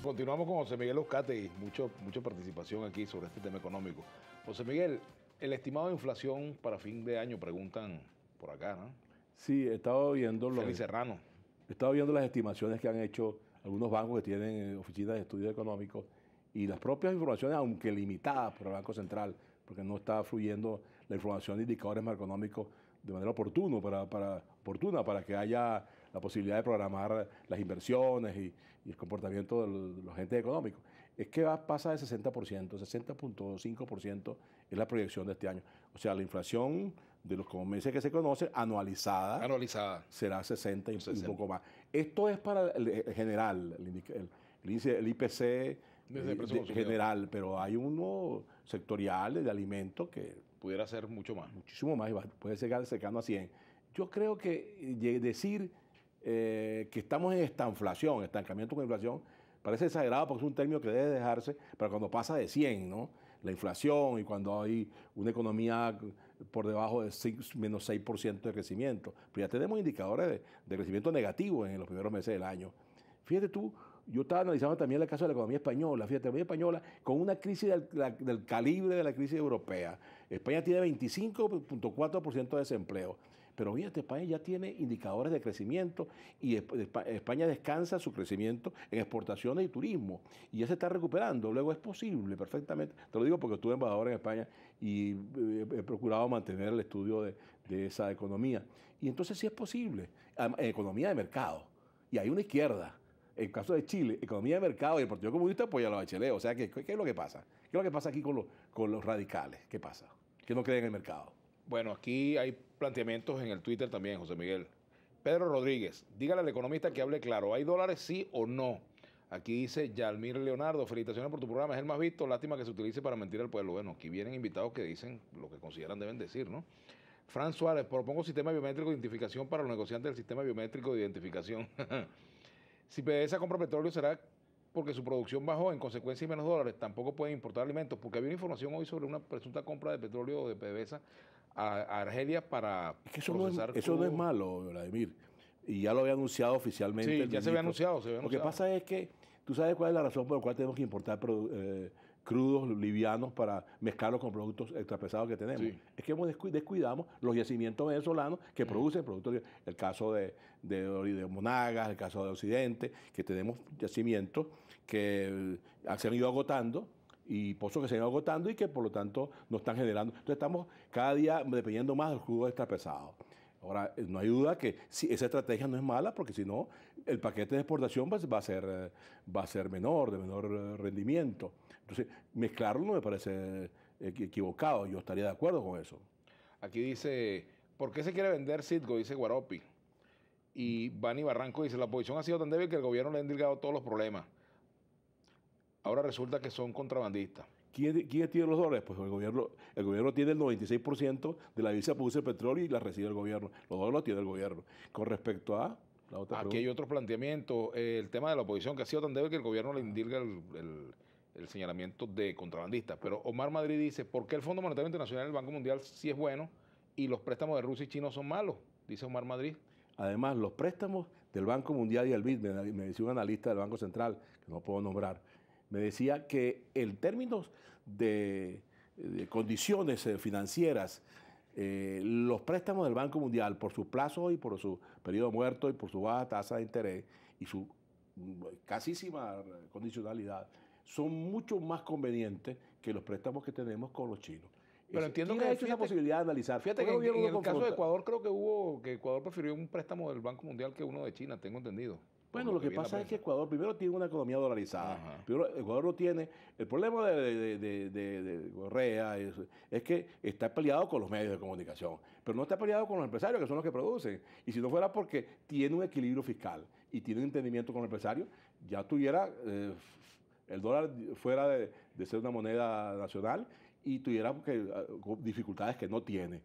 Continuamos con José Miguel Oscate y mucha participación aquí sobre este tema económico. José Miguel, el estimado de inflación para fin de año, preguntan por acá, ¿no? Sí, Félix Serrano. he estado viendo las estimaciones que han hecho algunos bancos que tienen oficinas de estudios económicos y las propias informaciones, aunque limitadas por el Banco Central, porque no está fluyendo la información de indicadores macroeconómicos de manera oportuna para que haya la posibilidad de programar las inversiones y el comportamiento de los agentes económicos. Es que pasa de 60%, 60.5% es la proyección de este año. O sea, la inflación de los meses que se conoce, anualizada, será 60 y un poco más. Esto es para el general, el IPC general, pero hay uno sectorial de alimentos que pudiera ser mucho más. Muchísimo más, puede ser cercano a 100. Yo creo que decir que estamos en estanflación, estancamiento con inflación, parece exagerado porque es un término que debe dejarse, pero cuando pasa de 100, ¿no? La inflación y cuando hay una economía por debajo de menos 6% de crecimiento. Pero ya tenemos indicadores de crecimiento negativo en los primeros meses del año. Fíjate tú, yo estaba analizando también el caso de la economía española. Fíjate, la economía española con una crisis del calibre de la crisis europea. España tiene 25.4% de desempleo. Pero fíjate, España ya tiene indicadores de crecimiento y España descansa su crecimiento en exportaciones y turismo. Y ya se está recuperando. Luego es posible, perfectamente. Te lo digo porque estuve embajador en España y he procurado mantener el estudio de esa economía. Y entonces sí es posible. Economía de mercado. Y hay una izquierda. En el caso de Chile, economía de mercado y el Partido Comunista apoya a los bachelet. O sea, ¿qué es lo que pasa? ¿Qué es lo que pasa aquí con los radicales? ¿Qué pasa? Que no creen en el mercado. Bueno, aquí hay planteamientos en el Twitter también, José Miguel. Pedro Rodríguez, dígale al economista que hable claro, ¿hay dólares sí o no? Aquí dice Yalmir Leonardo, felicitaciones por tu programa, es el más visto, lástima que se utilice para mentir al pueblo. Bueno, aquí vienen invitados que dicen lo que consideran deben decir, ¿no? Fran Suárez, propongo sistema biométrico de identificación para los negociantes del sistema biométrico de identificación. Si PDVSA compra petróleo será porque su producción bajó, en consecuencia hay menos dólares. Tampoco pueden importar alimentos, porque había una información hoy sobre una presunta compra de petróleo de PDVSA a Argelia para es que procesar eso no es malo, Vladimir. Y ya lo había anunciado oficialmente. Sí, ya se había anunciado. Lo que pasa es que tú sabes cuál es la razón por la cual tenemos que importar crudos livianos para mezclarlos con productos extrapesados que tenemos. Sí. Es que descuidamos los yacimientos venezolanos que producen productos. El caso de Monagas, el caso de Occidente, que tenemos yacimientos que se han ido agotando y pozos que se han ido agotando y que por lo tanto no están generando. Entonces estamos cada día dependiendo más del crudo extrapesado. Ahora, no hay duda que esa estrategia no es mala, porque si no, el paquete de exportación va a ser menor, de menor rendimiento. Entonces, mezclarlo no me parece equivocado, yo estaría de acuerdo con eso. Aquí dice, ¿por qué se quiere vender Citgo? Dice Guaropi. Y Bani Barranco dice, la oposición ha sido tan débil que el gobierno le ha endilgado todos los problemas. Ahora resulta que son contrabandistas. ¿Quién tiene los dólares? Pues el gobierno tiene el 96% de la divisa que produce el petróleo y la recibe el gobierno. Los dólares los tiene el gobierno. Con respecto a la otra Aquí pregunta. hay otros planteamientos. El tema de la oposición, que ha sido tan débil que el gobierno le indilga el señalamiento de contrabandistas. Pero Omar Madrid dice, ¿por qué el Fondo Monetario Internacional y el Banco Mundial sí es bueno y los préstamos de Rusia y China son malos? Dice Omar Madrid. Además, los préstamos del Banco Mundial y el BID, me decía un analista del Banco Central, que no puedo nombrar, me decía que en términos de condiciones financieras, los préstamos del Banco Mundial, por su plazo y por su periodo muerto y por su baja tasa de interés y su casísima condicionalidad, son mucho más convenientes que los préstamos que tenemos con los chinos. Pero entiendo ¿Quién que ha hecho esa posibilidad de analizar? Fíjate que en el caso de Ecuador creo que Ecuador prefirió un préstamo del Banco Mundial que uno de China, tengo entendido. Bueno, lo que pasa es que Ecuador primero tiene una economía dolarizada. Ajá. Primero, Ecuador no tiene. El problema de Correa es que está peleado con los medios de comunicación, pero no está peleado con los empresarios, que son los que producen. Y si no fuera porque tiene un equilibrio fiscal y tiene un entendimiento con los empresarios, ya tuviera el dólar fuera de ser una moneda nacional y tuviera dificultades que no tiene.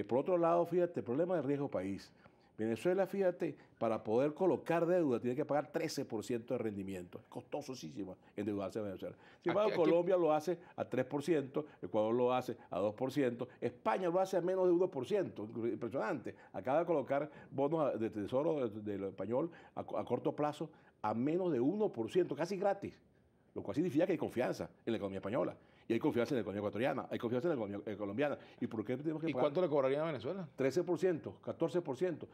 Por otro lado, fíjate, el problema del riesgo país. Venezuela, fíjate, para poder colocar deuda tiene que pagar 13% de rendimiento. Es costosísimo endeudarse en Venezuela. Sin embargo, Colombia lo hace a 3%, Ecuador lo hace a 2%, España lo hace a menos de 1%. Impresionante. Acaba de colocar bonos de tesoro del español a corto plazo a menos de 1%, casi gratis, lo cual significa que hay confianza en la economía española. Y hay confianza en la economía ecuatoriana, hay confianza en la economía colombiana. ¿Y por qué tenemos que ¿Y pagar cuánto le cobraría a Venezuela? 13%, 14%?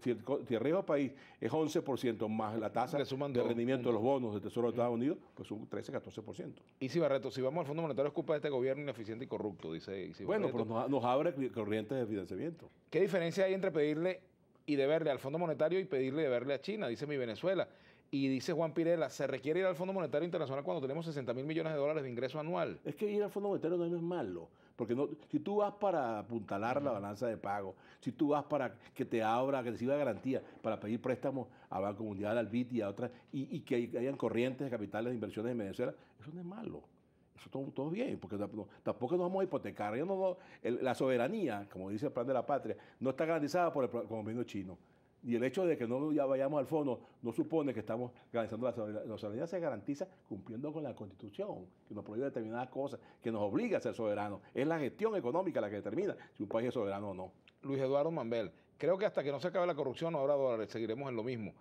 Si el riesgo del país es 11% más la tasa Le suman de dos rendimiento de los puntos. bonos del Tesoro de Estados Unidos, pues son 13, 14%. Y si Barreto, si vamos al Fondo Monetario es culpa de este gobierno ineficiente y corrupto, dice Isi Bueno, Barreto. pero nos abre corrientes de financiamiento. ¿Qué diferencia hay entre pedirle y deberle al Fondo Monetario y pedirle y deberle a China? Dice mi Venezuela. Y dice Juan Pirela, se requiere ir al Fondo Monetario Internacional cuando tenemos 60.000 millones de dólares de ingreso anual. Es que ir al Fondo Monetario no es malo, porque no, si tú vas para apuntalar la balanza de pago, si tú vas para que te abra, que te sirva de garantía para pedir préstamos al Banco Mundial, al BID y a otras, y que hayan corrientes de capitales de inversiones en Venezuela, eso no es malo. Eso todo bien, porque tampoco nos vamos a hipotecar. La soberanía, como dice el Plan de la Patria, no está garantizada por el gobierno chino. Y el hecho de que no ya vayamos al fondo no supone que estamos garantizando la soberanía. La soberanía se garantiza cumpliendo con la Constitución, que nos prohíbe determinadas cosas, que nos obliga a ser soberanos. Es la gestión económica la que determina si un país es soberano o no. Luis Eduardo Mambel, creo que hasta que no se acabe la corrupción no habrá dólares, seguiremos en lo mismo.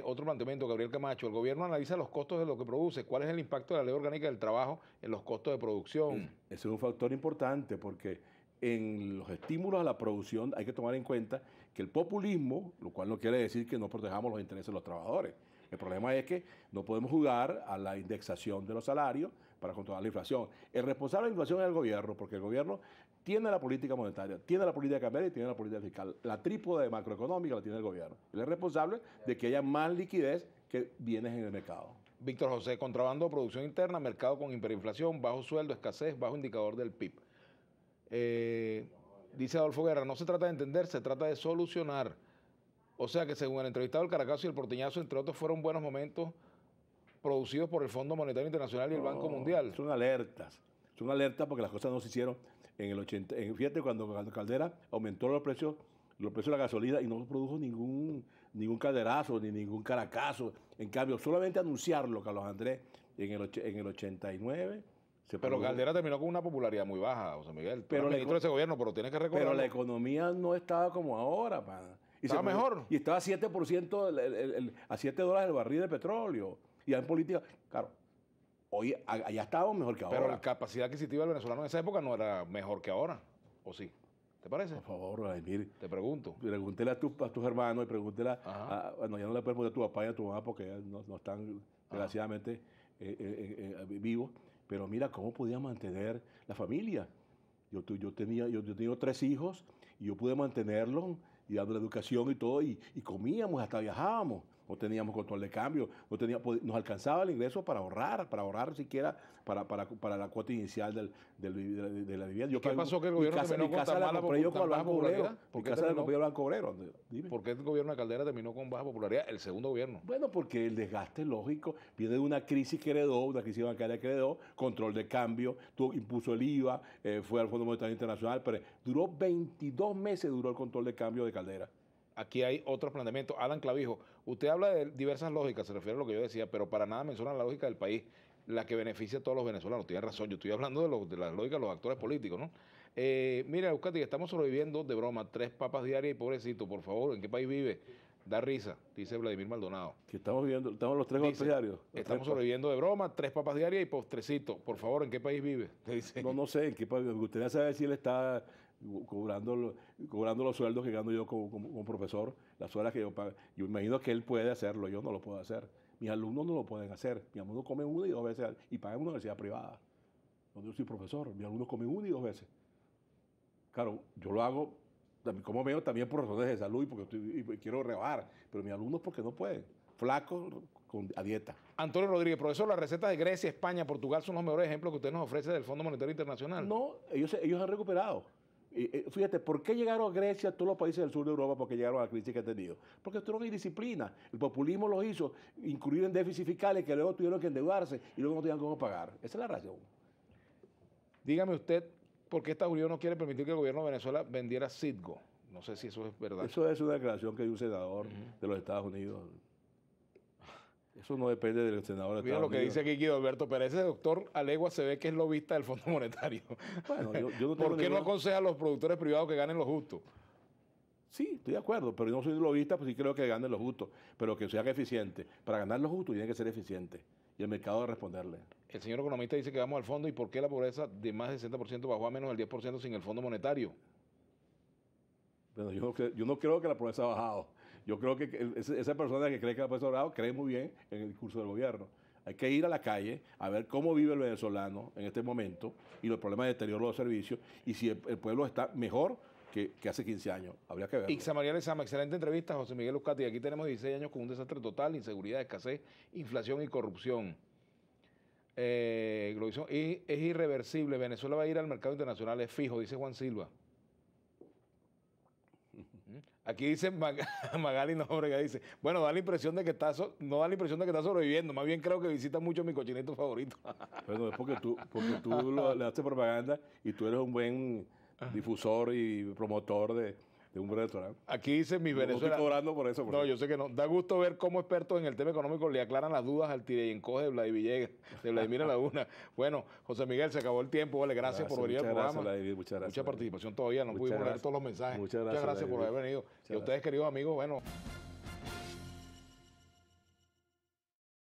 Otro planteamiento, Gabriel Camacho, el gobierno analiza los costos de lo que produce. ¿Cuál es el impacto de la ley orgánica del trabajo en los costos de producción? Ese es un factor importante porque en los estímulos a la producción hay que tomar en cuenta que el populismo, lo cual no quiere decir que no protejamos los intereses de los trabajadores. El problema es que no podemos jugar a la indexación de los salarios para controlar la inflación. El responsable de la inflación es el gobierno, porque el gobierno tiene la política monetaria, tiene la política cambiaria y tiene la política fiscal. La trípode macroeconómica la tiene el gobierno. Él es responsable de que haya más liquidez que bienes en el mercado. Víctor José, contrabando, producción interna, mercado con hiperinflación, bajo sueldo, escasez, bajo indicador del PIB. Dice Adolfo Guerra, no se trata de entender, se trata de solucionar. O sea que según el entrevistado el Caracazo y el Porteñazo, entre otros, fueron buenos momentos producidos por el Fondo Monetario Internacional y el Banco Mundial. Son alertas porque las cosas no se hicieron en el 80. Fíjate, cuando Caldera aumentó los precios de la gasolina y no produjo ningún calderazo ni ningún caracazo. En cambio, solamente anunciarlo, Carlos Andrés, en el 89... Pero Caldera terminó con una popularidad muy baja, José Miguel. Pero el ministro de ese gobierno, pero tienes que recordar. Pero la economía no estaba como ahora, pana. Estaba mejor. Y estaba a 7%, a $7 el barril de petróleo. Y en política, claro, hoy allá estábamos mejor que ahora. Pero la capacidad adquisitiva del venezolano en esa época no era mejor que ahora, ¿o sí? ¿Te parece? Por favor, Vladimir. Te pregunto. Pregúntele a tus hermanos y pregúntele bueno, ya no le puedes preguntar a tu papá y a tu mamá porque ya no están desgraciadamente vivos. Pero mira cómo podía mantener la familia. Yo tenía 3 hijos y yo pude mantenerlos y dando la educación y todo, y comíamos, hasta viajábamos. No teníamos control de cambio, nos alcanzaba el ingreso para ahorrar siquiera para la cuota inicial de la vivienda. ¿Qué pasó que el gobierno terminó con tan baja popularidad? Mi casa la compré yo al Banco Obrero. Dime. ¿Por qué el gobierno de Caldera terminó con baja popularidad? El segundo gobierno. Bueno, porque el desgaste lógico viene de una crisis que heredó, una crisis bancaria que heredó, control de cambio, impuso el IVA, fue al Fondo Monetario Internacional, pero duró 22 meses duró el control de cambio de Caldera. Aquí hay otros planteamientos. Alan Clavijo, usted habla de diversas lógicas, se refiere a lo que yo decía, pero para nada menciona la lógica del país, la que beneficia a todos los venezolanos. Tiene razón, yo estoy hablando de la lógica de los actores políticos, ¿no? Mira, Euskadi, estamos sobreviviendo de broma, 3 papas diarias y pobrecito, por favor, ¿en qué país vive? Da risa, dice Vladimir Maldonado. Que estamos los 3 golpes diarios. Estamos sobreviviendo de broma, 3 papas diarias y postrecito. Por favor, ¿en qué país vive? Dice. No sé, ¿en qué país? Me gustaría saber si él está cobrando los sueldos que gano yo como profesor, las horas que yo pago. Yo imagino que él puede hacerlo, yo no lo puedo hacer. Mis alumnos no lo pueden hacer. Mis alumnos comen 1 y 2 veces y pagan en una universidad privada, donde yo soy profesor. Mis alumnos comen 1 y 2 veces. Claro, yo lo hago, como veo, también por razones de salud y porque quiero rebajar, pero mis alumnos porque no pueden. Flacos a dieta. Antonio Rodríguez, profesor, las recetas de Grecia, España, Portugal son los mejores ejemplos que usted nos ofrece del Fondo Monetario Internacional. No, ellos han recuperado. Fíjate, ¿por qué llegaron a Grecia todos los países del sur de Europa? Porque llegaron a la crisis que han tenido. Porque tuvieron indisciplina. El populismo los hizo incurrir en déficits fiscales que luego tuvieron que endeudarse y luego no tenían cómo pagar. Esa es la razón. Dígame usted, ¿por qué Estados Unidos no quiere permitir que el gobierno de Venezuela vendiera Citgo? No sé si eso es verdad. Eso es una declaración que dio un senador de los Estados Unidos. Eso no depende del senador de Estados Unidos. Mira lo que dice aquí Guido Alberto Pérez. Ese doctor Alegua se ve que es lobista del Fondo Monetario. Bueno, yo no tengo ¿Por qué no aconseja a los productores privados que ganen lo justo? Sí, estoy de acuerdo, pero yo no soy lobista, pues sí creo que ganen los justos, pero que sean eficientes. Para ganar los justos tienen que ser eficientes y el mercado debe responderle. El señor economista dice que vamos al fondo y ¿por qué la pobreza de más del 60% bajó a menos del 10% sin el Fondo Monetario? Bueno, yo no creo que la pobreza ha bajado. Yo creo que esa persona que cree que la pobreza ha bajado cree muy bien en el discurso del gobierno. Hay que ir a la calle a ver cómo vive el venezolano en este momento y los problemas de deterioro de los servicios y si el pueblo está mejor que hace 15 años. Habría que verlo. Ixa María Lezama, excelente entrevista, José Miguel Uzcategui. Aquí tenemos 16 años con un desastre total, inseguridad, escasez, inflación y corrupción. Y es irreversible. Venezuela va a ir al mercado internacional, es fijo, dice Juan Silva. Aquí dice Magali Nóbrega, dice, bueno, da la impresión de que no da la impresión de que está sobreviviendo, más bien creo que visita mucho mi cochinito favorito. Bueno, es porque tú le haces propaganda y tú eres un buen difusor y promotor de un buen restaurante. Aquí dice mi Venezuela. No estoy cobrando por eso. No, yo sé que no. Da gusto ver cómo expertos en el tema económico le aclaran las dudas al tire y encoge de Vladimir Laguna. Bueno, José Miguel, se acabó el tiempo. Vale, gracias por venir al programa. Muchas gracias. Mucha participación todavía, no pudimos leer todos los mensajes. Muchas gracias por haber venido. Y a ustedes, queridos amigos, bueno.